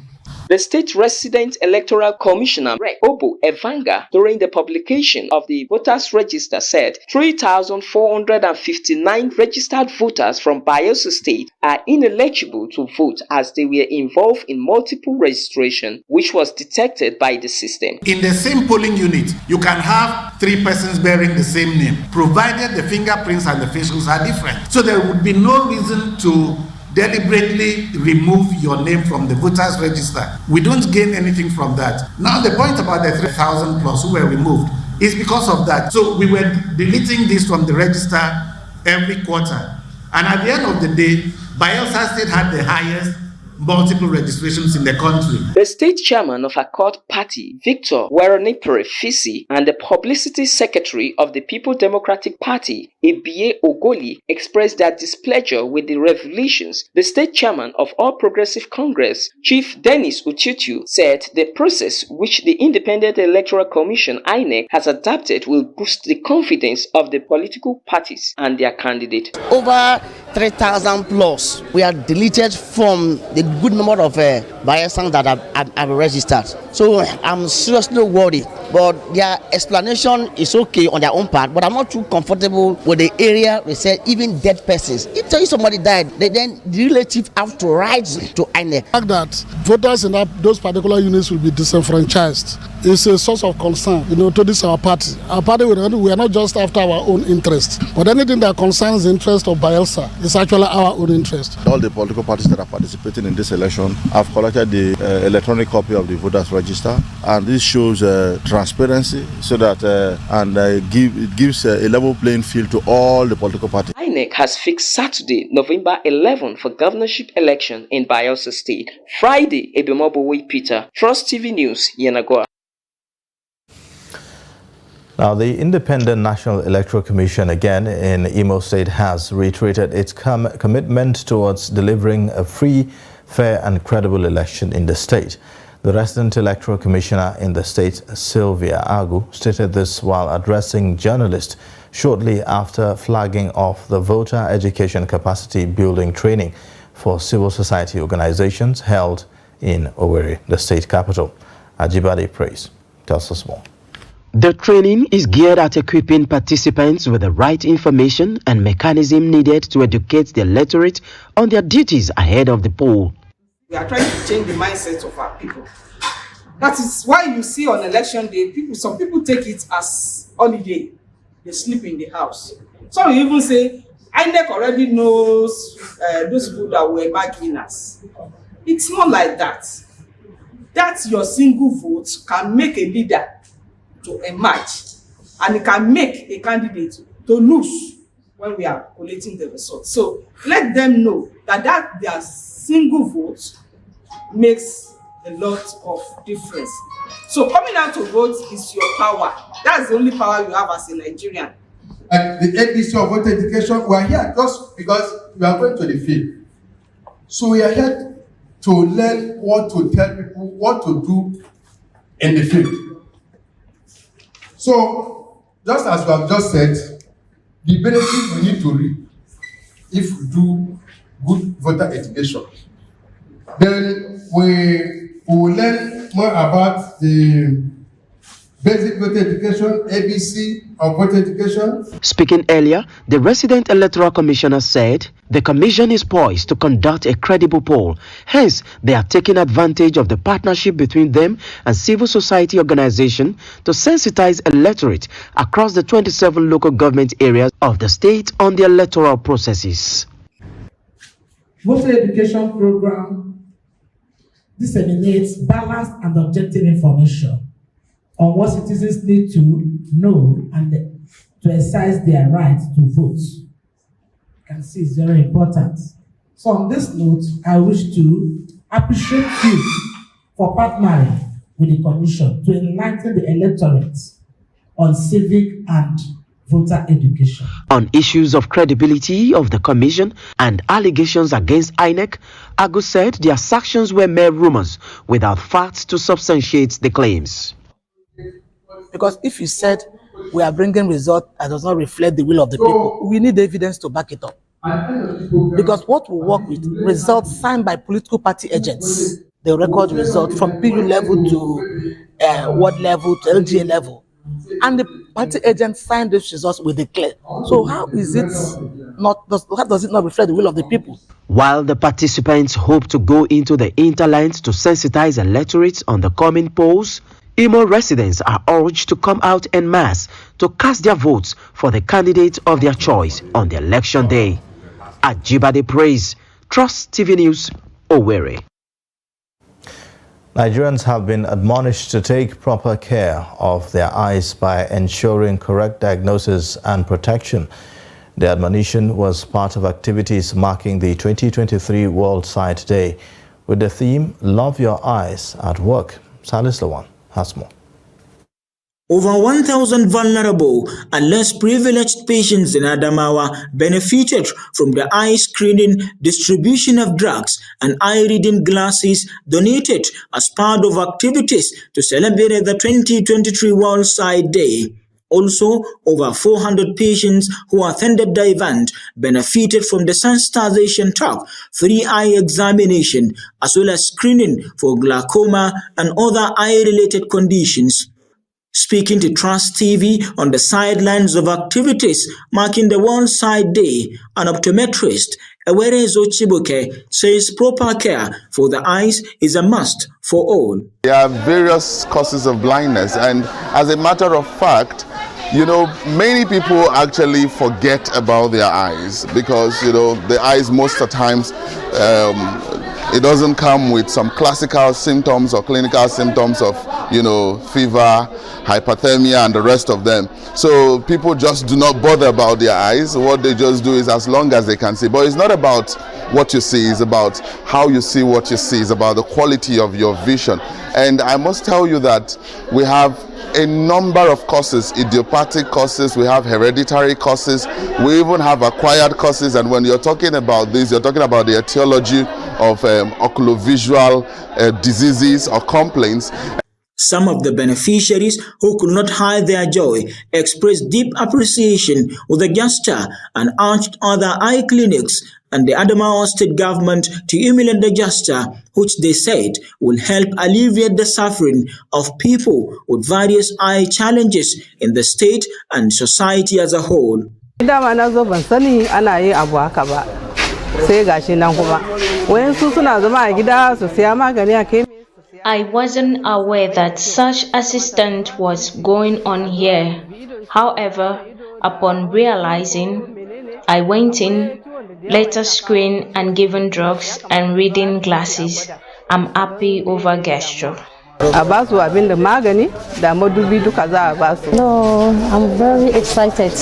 Speaker 7: The state resident electoral commissioner, Obo Evanga, during the publication of the voters register said 3,459 registered voters from Bayelsa State are ineligible to vote as they were involved in multiple registration, which was detected by the system.
Speaker 9: In the same polling unit, you can have 3 persons bearing the same name, provided the fingerprints and the facials are different. So there would be no reason to deliberately remove your name from the voters register. We don't gain anything from that. Now the point about the 3,000 plus who were removed is because of that. So we were deleting this from the register every quarter. And at the end of the day, Bayelsa State had the highest multiple registrations in the country.
Speaker 7: The state chairman of Accord Party, Victor Weronipere Fisi, and the publicity secretary of the People Democratic Party, Ebie Ogoli, expressed their displeasure with the revelations. The state chairman of All Progressive Congress, Chief Dennis Ututu, said the process which the Independent Electoral Commission, INEC, has adapted will boost the confidence of the political parties and their candidate.
Speaker 10: Over 3,000 plus we are deleted from the good number of Bayelsans that have registered. So I'm seriously worried, but their explanation is okay on their own part, but I'm not too comfortable with the area they said even dead persons. If somebody died, then the relative have to write to INEC.
Speaker 11: The fact that voters in those particular units will be disenfranchised is a source of concern, to this our party. Our party, we are not just after our own interest, but anything that concerns the interest of Bayelsa is actually our own interest.
Speaker 22: All the political parties that are participating in this election have collected the electronic copy of the voters register, and this shows transparency so that it gives a level playing field to all the political parties.
Speaker 7: INEC has fixed Saturday, November 11 for governorship election in Bayelsa State. Friday, Ebemobowe Peter, Trust TV News, Yenagoa.
Speaker 2: Now, the Independent National Electoral Commission, again in Imo State, has reiterated its commitment towards delivering a free, fair and credible election in the state. The resident electoral commissioner in the state, Sylvia Agu, stated this while addressing journalists shortly after flagging off the voter education capacity building training for civil society organizations held in Owerri, the state capital. Ajibade Praise tells us more.
Speaker 12: The training is geared at equipping participants with the right information and mechanism needed to educate the electorate on their duties ahead of the poll.
Speaker 14: We are trying to change the mindset of our people. That is why you see on election day, some people take it as holiday. They sleep in the house. Some even say, INEC already knows those people that were bad winners. It's not like that. That's your single vote can make a leader to emerge, and it can make a candidate to lose when we are collating the results. So let them know that their single vote makes a lot of difference. So coming out to vote is your power. That's the only power you have as a Nigerian.
Speaker 13: like the ABC of voter education, we are here just because we are going to the field. So we are here to learn what to tell people, what to do in the field. So, just as we have just said, the benefits we need to reap if we do good voter education. Then we will learn more about the basic voter education, ABC of voter education.
Speaker 12: Speaking earlier, the resident electoral commissioner said the commission is poised to conduct a credible poll. Hence, they are taking advantage of the partnership between them and civil society organizations to sensitize electorate across the 27 local government areas of the state on the electoral processes.
Speaker 15: Voter education program disseminates balanced and objective information on what citizens need to know and to exercise their right to vote. You can see it's very important. So on this note, I wish to appreciate you for partnering with the Commission to enlighten the electorate on civic and voter education.
Speaker 12: On issues of credibility of the Commission and allegations against INEC, Agu said their sanctions were mere rumors without facts to substantiate the claims.
Speaker 16: Because if you said we are bringing results that does not reflect the will of the people, we need evidence to back it up. Because what we work with, results signed by political party agents, they record results from PU level to ward level to LGA level. And the party agents sign these results with the clear. So how is it not, how does it not reflect the will of the people?
Speaker 12: While the participants hope to go into the interlines to sensitize electorates on the coming polls, Imo residents are urged to come out en masse to cast their votes for the candidate of their choice on the election day. Ajibade Praise, Trust TV News, Owerri.
Speaker 2: Nigerians have been admonished to take proper care of their eyes by ensuring correct diagnosis and protection. The admonition was part of activities marking the 2023 World Sight Day with the theme Love Your Eyes at Work. Salis Lawan has more.
Speaker 17: Over 1,000 vulnerable and less privileged patients in Adamawa benefited from the eye screening, distribution of drugs, and eye reading glasses donated as part of activities to celebrate the 2023 World Sight Day. Also, over 400 patients who attended the event benefited from the sensitization talk, free eye examination, as well as screening for glaucoma and other eye-related conditions. Speaking to Trust TV on the sidelines of activities marking the World Sight Day, an optometrist, Ewerezo Chibuke, says proper care for the eyes is a must for all.
Speaker 22: There are various causes of blindness, and as a matter of fact, many people actually forget about their eyes because, the eyes most of the times, it doesn't come with some classical symptoms or clinical symptoms of, fever, hyperthermia, and the rest of them. So people just do not bother about their eyes. What they just do is as long as they can see. But it's not about what you see, it's about how you see what you see. It's about the quality of your vision. And I must tell you that we have a number of causes, idiopathic causes, we have hereditary causes, we even have acquired causes, and when you're talking about this, you're talking about the etiology of oculovisual diseases or complaints.
Speaker 17: Some of the beneficiaries who could not hide their joy expressed deep appreciation with a gesture and urged other eye clinics and the Adamawa state government to emulate the gesture, which they said will help alleviate the suffering of people with various eye challenges in the state and society as a whole.
Speaker 18: I wasn't aware that such assistance was going on here. However, upon realizing, I went in, later screened and given drugs and reading glasses. I'm happy over gesture.
Speaker 19: No, I'm very excited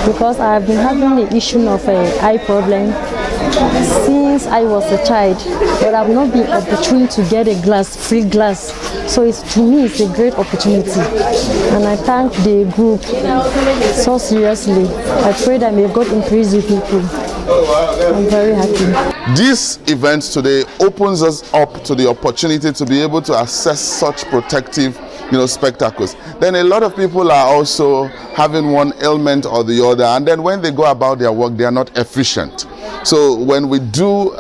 Speaker 19: because I've been having the issue of an eye problem since I was a child, but I've not been opportune to get a free glass. So to me, it's a great opportunity. And I thank the group so seriously. I pray that may God increase you people. I'm very happy.
Speaker 1: This event today opens us up to the opportunity to be able to assess such protective spectacles. Then a lot of people are also having one ailment or the other, and then when they go about their work, they are not efficient. So when we do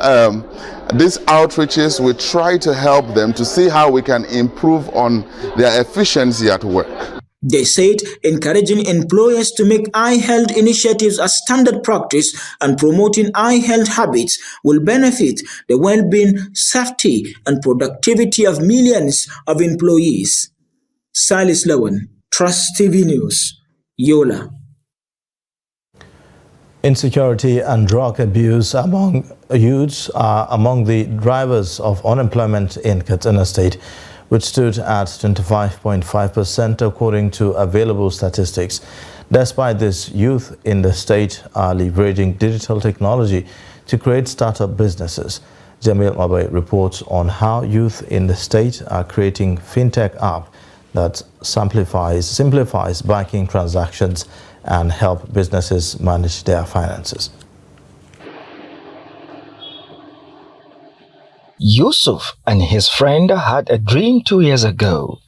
Speaker 1: these outreaches, we try to help them to see how we can improve on their efficiency at work.
Speaker 17: They said encouraging employers to make eye health initiatives a standard practice and promoting eye health habits will benefit the well-being, safety, and productivity of millions of employees. Silas Lawan, Trust TV News, Yola.
Speaker 2: Insecurity and drug abuse among youths are among the drivers of unemployment in Katsina State, which stood at 25.5% according to available statistics. Despite this, youth in the state are leveraging digital technology to create startup businesses. Jamil Mabai reports on how youth in the state are creating fintech app that simplifies banking transactions and help businesses manage their finances.
Speaker 20: Yusuf and his friend had a dream 2 years ago.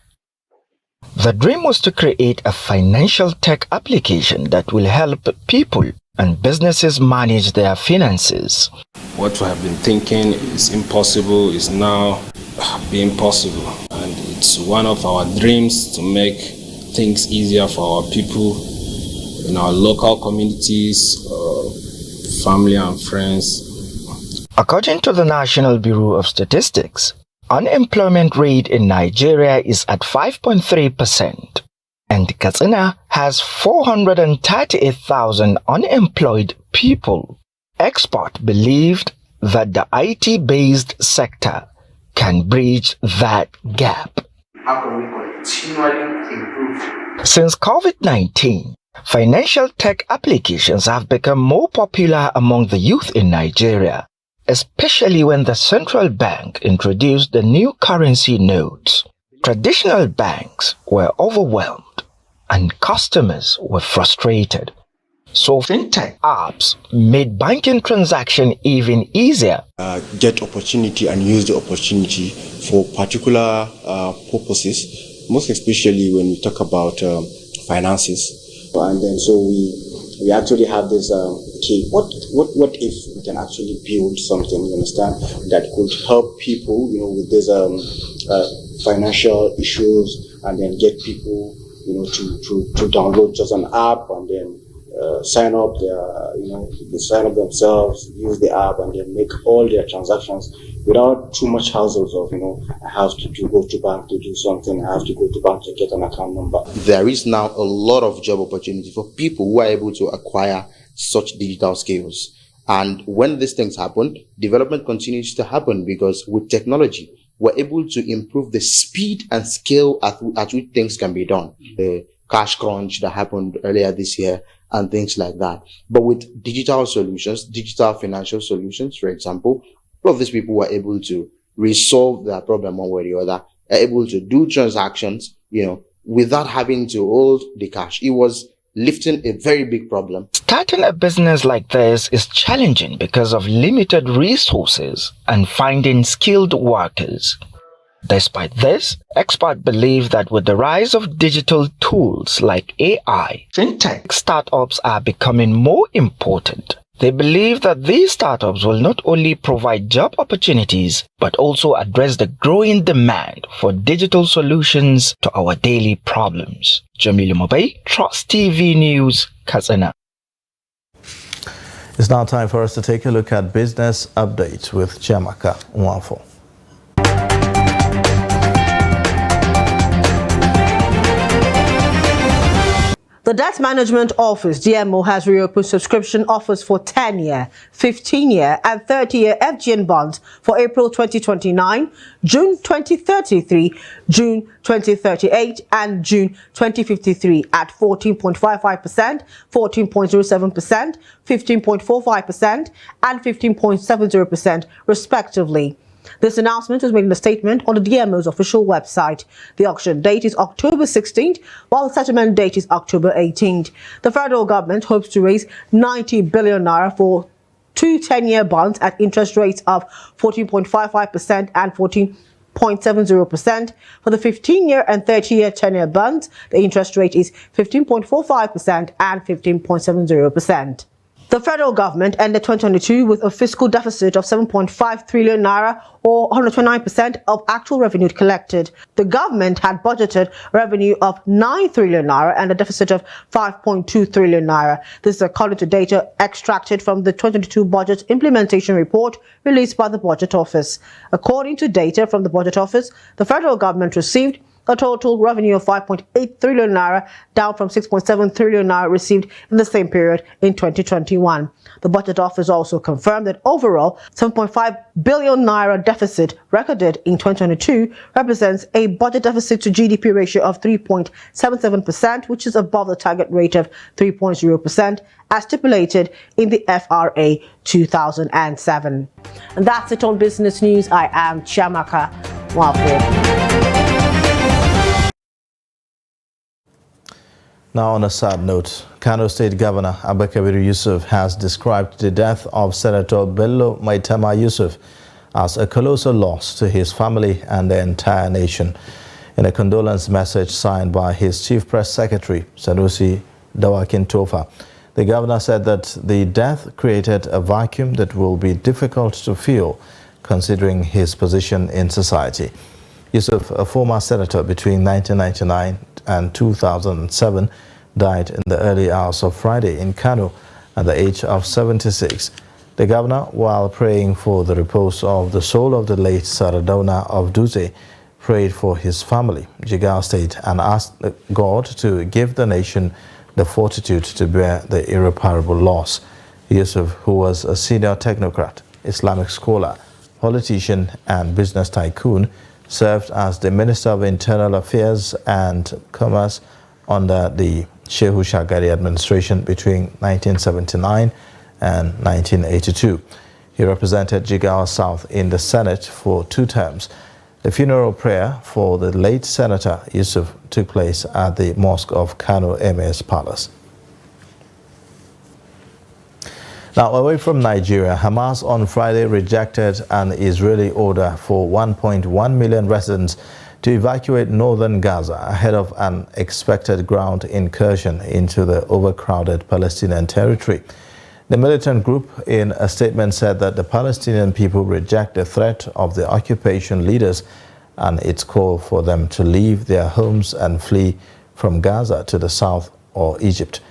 Speaker 20: The dream was to create a financial tech application that will help people and businesses manage their finances.
Speaker 21: What we have been thinking is impossible is now being possible, and it's one of our dreams to make things easier for our people in our local communities, family and friends.
Speaker 20: According to the National Bureau of Statistics, unemployment rate in Nigeria is at 5.3%, and Katsina has 438,000 unemployed people. Experts believed that the IT-based sector can bridge that gap.
Speaker 23: How can we continually improve?
Speaker 20: Since COVID-19, financial tech applications have become more popular among the youth in Nigeria, especially when the central bank introduced the new currency notes. Traditional banks were overwhelmed and customers were frustrated. So fintech apps made banking transaction even easier.
Speaker 24: Get opportunity and use the opportunity for particular purposes, most especially when we talk about finances. And then so we actually have this okay, what if we can actually build something, you understand, that could help people, with these financial issues, and then get people, to download just an app and then sign up they sign up themselves, use the app, and then make all their transactions without too much hassles of, I have to go to bank to do something, I have to go to bank to get an account number. There is now a lot of job opportunity for people who are able to acquire such digital skills. And when these things happen, development continues to happen, because with technology, we're able to improve the speed and scale at which things can be done. The cash crunch that happened earlier this year and things like that. But with digital solutions, digital financial solutions, for example, all of these people were able to resolve their problem one way or the other, are able to do transactions, without having to hold the cash. It was lifting a very big problem.
Speaker 20: Starting a business like this is challenging because of limited resources and finding skilled workers. Despite this, experts believe that with the rise of digital tools like AI, fintech startups are becoming more important. They believe that these startups will not only provide job opportunities, but also address the growing demand for digital solutions to our daily problems. Jamilu Mobay, Trust TV News, Katsina.
Speaker 2: It's now time for us to take a look at business updates with Chiamaka Nwafo.
Speaker 25: The Debt Management Office, DMO, has reopened subscription offers for 10-year, 15-year, and 30-year FGN bonds for April 2029, June 2033, June 2038, and June 2053 at 14.55%, 14.07%, 15.45%, and 15.70%, respectively. This announcement was made in a statement on the DMO's official website. The auction date is October 16th, while the settlement date is October 18th. The federal government hopes to raise 90 billion naira for 2 10-year bonds at interest rates of 14.55% and 14.70%. For the 15-year and 30-year 10-year bonds, the interest rate is 15.45% and 15.70%. The federal government ended 2022 with a fiscal deficit of 7.5 trillion naira, or 129% of actual revenue collected. The government had budgeted revenue of 9 trillion naira and a deficit of 5.2 trillion naira. This is according to data extracted from the 2022 Budget Implementation Report released by the Budget Office. According to data from the Budget Office, the federal government received a total revenue of 5.8 trillion naira, down from 6.7 trillion naira received in the same period in 2021. The Budget Office also confirmed that overall 7.5 billion naira deficit recorded in 2022 represents a budget deficit to GDP ratio of 3.77%, which is above the target rate of 3.0% as stipulated in the FRA 2007. And that's it on Business News. I am Chiamaka Mwafo.
Speaker 2: Now, on a sad note, Kano State Governor Abba Kabir Yusuf has described the death of Senator Bello Maitama Yusuf as a colossal loss to his family and the entire nation. In a condolence message signed by his Chief Press Secretary, Sanusi Dawakin Tofa, the governor said that the death created a vacuum that will be difficult to fill, considering his position in society. Yusuf, a former senator between 1999 and 2007, died in the early hours of Friday in Kano at the age of 76. The governor, while praying for the repose of the soul of the late Sardauna of Dutse, prayed for his family, Jigawa State, and asked God to give the nation the fortitude to bear the irreparable loss. Yusuf, who was a senior technocrat, Islamic scholar, politician, and business tycoon, served as the Minister of Internal Affairs and Commerce under the Shehu Shagari administration between 1979 and 1982. He represented Jigawa South in the Senate for 2 terms. The funeral prayer for the late Senator Yusuf took place at the Mosque of Kano Emir's Palace. Now, away from Nigeria, Hamas on Friday rejected an Israeli order for 1.1 million residents to evacuate northern Gaza ahead of an expected ground incursion into the overcrowded Palestinian territory. The militant group in a statement said that the Palestinian people reject the threat of the occupation leaders and its call for them to leave their homes and flee from Gaza to the south or Egypt,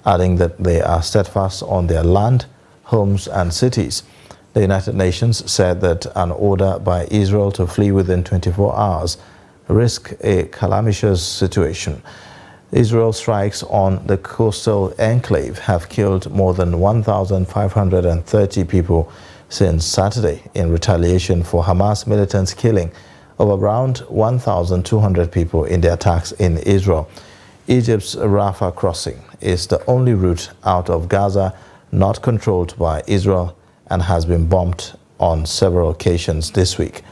Speaker 2: adding that they are steadfast on their land, homes and cities. The United Nations said that an order by Israel to flee within 24 hours risk a calamitous situation. Israel strikes on the coastal enclave have killed more than 1,530 people since Saturday in retaliation for Hamas militants killing of around 1,200 people in the attacks in Israel. Egypt's Rafah crossing is the only route out of Gaza not controlled by Israel and has been bombed on several occasions this week.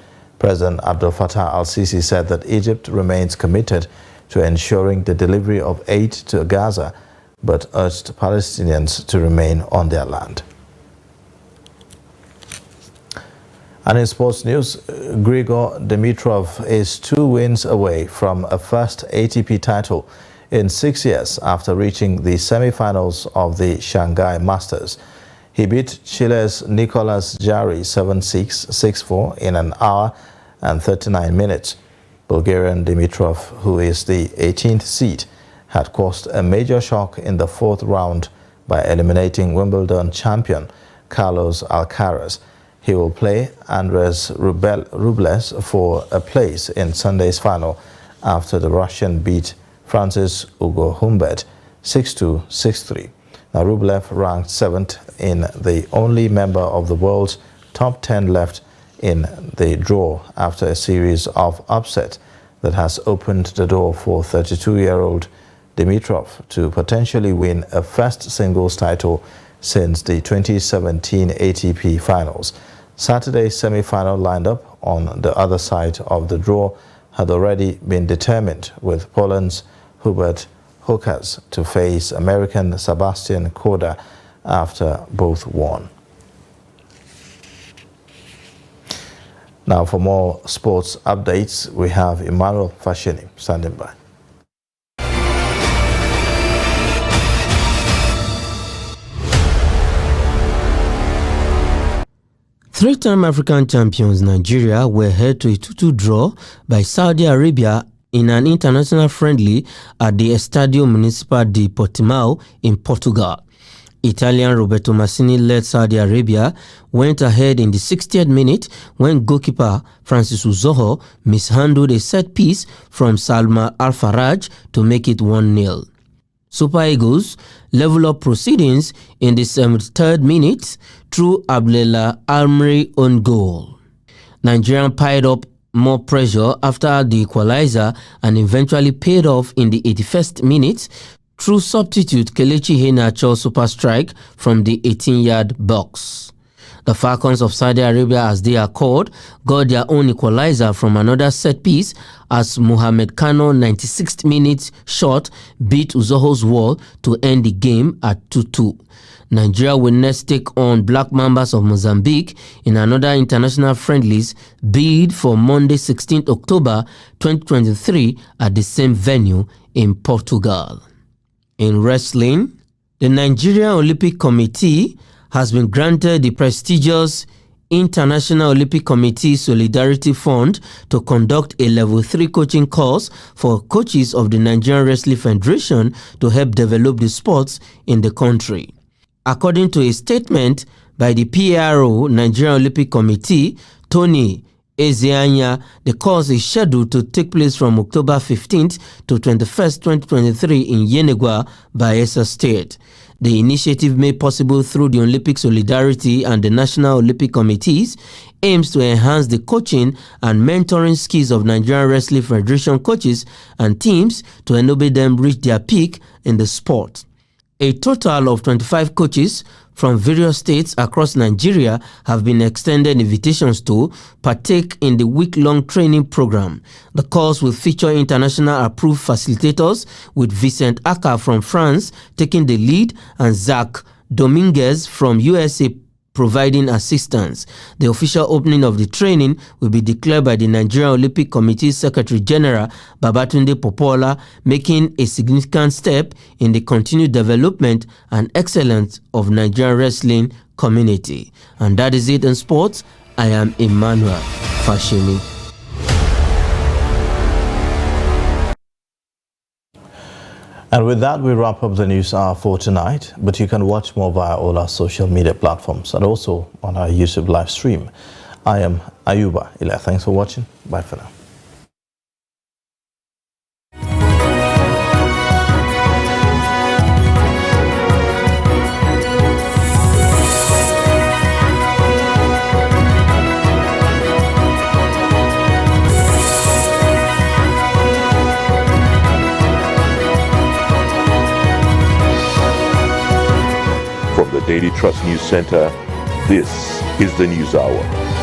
Speaker 2: President Abdel Fattah al-Sisi said that Egypt remains committed to ensuring the delivery of aid to Gaza, but urged Palestinians to remain on their land. And in sports news, Grigor Dimitrov is 2 wins away from a first ATP title in 6 years after reaching the semi-finals of the Shanghai Masters. He beat Chile's Nicolas Jarry 7-6, 6-4 in an hour and 39 minutes. Bulgarian Dimitrov, who is the 18th seed, had caused a major shock in the 4th round by eliminating Wimbledon champion Carlos Alcaraz. He will play Andres Rublev for a place in Sunday's final after the Russian beat Francis Ugo Humbert 6-2, 6-3. Now, Rublev ranked 7th in the only member of the world's top 10 left in the draw after a series of upsets that has opened the door for 32-year-old Dimitrov to potentially win a first singles title since the 2017 ATP finals. Saturday's semi-final lineup on the other side of the draw had already been determined, with Poland's Hubert Hurkacz to face American Sebastian Korda after both won. Now for more sports updates, we have Emmanuel Fashini standing by.
Speaker 3: Three-time African champions Nigeria were held to a 2-2 draw by Saudi Arabia in an international friendly at the Estadio Municipal de Portimao in Portugal. Italian Roberto Mancini led Saudi Arabia went ahead in the 60th minute when goalkeeper Francis Uzoho mishandled a set piece from Salma Al-Faraj to make it 1-0. Super Eagles level up proceedings in the 73rd minute through Abdullah Almri on goal. Nigerian piled up more pressure after the equalizer and eventually paid off in the 81st minute through substitute Kelechi Iheanacho super strike from the 18-yard box. The Falcons of Saudi Arabia, as they are called, got their own equalizer from another set piece as Mohamed Kano 96th minute shot beat Uzoho's wall to end the game at 2-2. Nigeria will next take on Black Mambas of Mozambique in another international friendlies bid for Monday 16th October 2023 at the same venue in Portugal. In wrestling, the Nigerian Olympic Committee has been granted the prestigious International Olympic Committee Solidarity Fund to conduct a Level 3 coaching course for coaches of the Nigerian Wrestling Federation to help develop the sports in the country. According to a statement by the PRO Nigerian Olympic Committee, Tony Ezeanya, the course is scheduled to take place from October 15th to 21st, 2023 in Yenagoa, Bayelsa State. The initiative, made possible through the Olympic Solidarity and the National Olympic Committees, aims to enhance the coaching and mentoring skills of Nigerian Wrestling Federation coaches and teams to enable them reach their peak in the sport. A total of 25 coaches from various states across Nigeria have been extended invitations to partake in the week-long training program. The course will feature international approved facilitators, with Vincent Aka from France taking the lead and Zach Dominguez from USA providing assistance. The official opening of the training will be declared by the Nigerian Olympic Committee Secretary General Babatunde Popola, making a significant step in the continued development and excellence of Nigerian wrestling community. And that is it in sports. I am Emmanuel Fashini.
Speaker 2: And with that, we wrap up the news hour for tonight. But you can watch more via all our social media platforms and also on our YouTube live stream. I am Ayuba Ila. Thanks for watching. Bye for now.
Speaker 4: From the Daily Trust News Center, this is the News Hour.